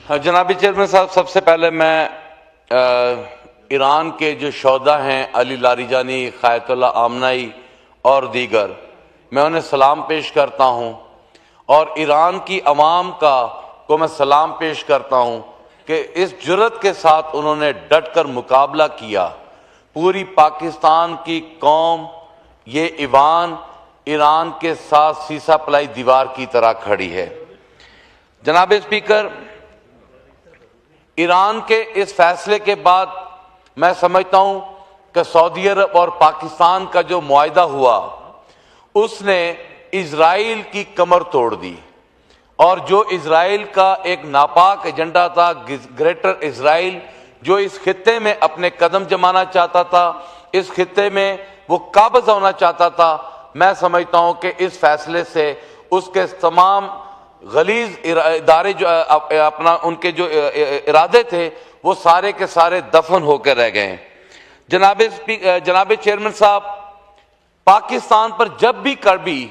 جناب چیئرمین صاحب، سب سے پہلے میں ایران کے جو شہدا ہیں علی لاریجانی، خایت اللہ آمنائی اور دیگر، میں انہیں سلام پیش کرتا ہوں، اور ایران کی عوام کو میں سلام پیش کرتا ہوں کہ اس جرأت کے ساتھ انہوں نے ڈٹ کر مقابلہ کیا۔ پوری پاکستان کی قوم یہ ایوان ایران کے ساتھ سیسا پلائی دیوار کی طرح کھڑی ہے۔ جناب اسپیکر، ایران کے اس فیصلے کے بعد میں سمجھتا ہوں کہ سعودی عرب اور پاکستان کا جو معاہدہ ہوا اس نے اسرائیل کی کمر توڑ دی، اور جو اسرائیل کا ایک ناپاک ایجنڈا تھا، گریٹر اسرائیل، جو اس خطے میں اپنے قدم جمانا چاہتا تھا، اس خطے میں وہ قابض ہونا چاہتا تھا، میں سمجھتا ہوں کہ اس فیصلے سے اس کے تمام غلیظ ادارے جو ان کے جو ارادے تھے وہ سارے کے سارے دفن ہو کے رہ گئے ہیں۔ جناب چیئرمین صاحب، پاکستان پر جب بھی کبھی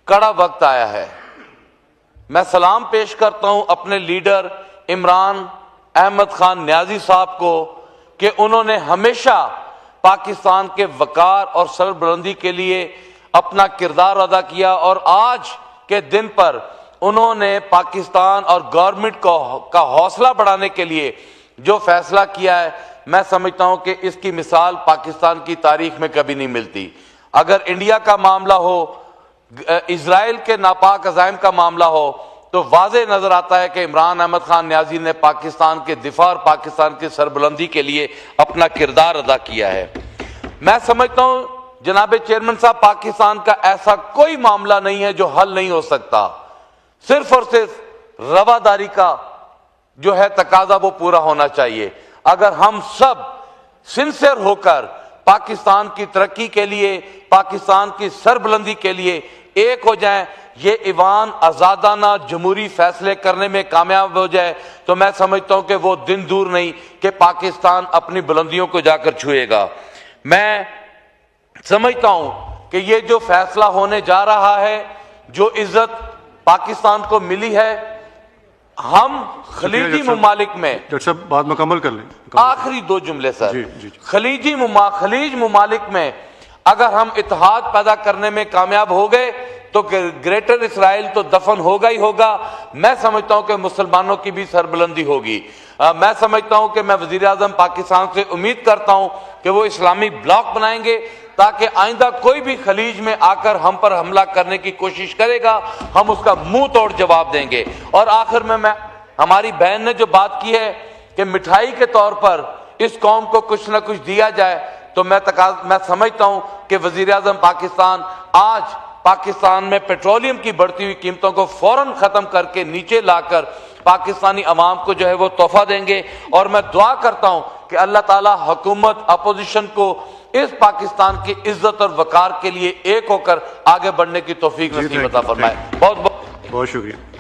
کڑا وقت آیا ہے، میں سلام پیش کرتا ہوں اپنے لیڈر عمران احمد خان نیازی صاحب کو کہ انہوں نے ہمیشہ پاکستان کے وقار اور سربلندی کے لیے اپنا کردار ادا کیا، اور آج کے دن پر انہوں نے پاکستان اور گورنمنٹ کا حوصلہ بڑھانے کے لیے جو فیصلہ کیا ہے، میں سمجھتا ہوں کہ اس کی مثال پاکستان کی تاریخ میں کبھی نہیں ملتی۔ اگر انڈیا کا معاملہ ہو، اسرائیل کے ناپاک عزائم کا معاملہ ہو، تو واضح نظر آتا ہے کہ عمران احمد خان نیازی نے پاکستان کے دفاع اور پاکستان کی سربلندی کے لیے اپنا کردار ادا کیا ہے۔ میں سمجھتا ہوں جناب چیئرمین صاحب، پاکستان کا ایسا کوئی معاملہ نہیں ہے جو حل نہیں ہو سکتا، صرف اور صرف رواداری کا جو ہے تقاضا وہ پورا ہونا چاہیے۔ اگر ہم سب سنسیئر ہو کر پاکستان کی ترقی کے لیے، پاکستان کی سربلندی کے لیے ایک ہو جائیں، یہ ایوان آزادانہ جمہوری فیصلے کرنے میں کامیاب ہو جائے، تو میں سمجھتا ہوں کہ وہ دن دور نہیں کہ پاکستان اپنی بلندیوں کو جا کر چھوئے گا۔ میں سمجھتا ہوں کہ یہ جو فیصلہ ہونے جا رہا ہے، جو عزت پاکستان کو ملی ہے، ہم خلیجی ممالک میں، ڈاکٹر صاحب بات مکمل کر لیں، آخری دو جملے سر، خلیج ممالک میں اگر ہم اتحاد پیدا کرنے میں کامیاب ہو گئے تو گریٹر اسرائیل تو دفن ہوگا ہی ہوگا۔ میں سمجھتا ہوں کہ مسلمانوں کی بھی سربلندی ہوگی۔ میں سمجھتا ہوں کہ میں وزیر اعظم پاکستان سے امید کرتا ہوں کہ وہ اسلامی بلاک بنائیں گے تاکہ آئندہ کوئی بھی خلیج میں آ کر ہم پر حملہ کرنے کی کوشش کرے گا، ہم اس کا منہ توڑ جواب دیں گے۔ اور آخر میں ہماری بہن نے جو بات کی ہے کہ مٹھائی کے طور پر اس قوم کو کچھ نہ کچھ دیا جائے، تو میں سمجھتا ہوں کہ وزیر اعظم پاکستان آج پاکستان میں پیٹرولیم کی بڑھتی ہوئی قیمتوں کو فوراً ختم کر کے نیچے لا کر پاکستانی عوام کو جو ہے وہ تحفہ دیں گے، اور میں دعا کرتا ہوں کہ اللہ تعالی حکومت اپوزیشن کو اس پاکستان کی عزت اور وقار کے لیے ایک ہو کر آگے بڑھنے کی توفیق نصیب عطا فرمائے۔ بہت شکریہ۔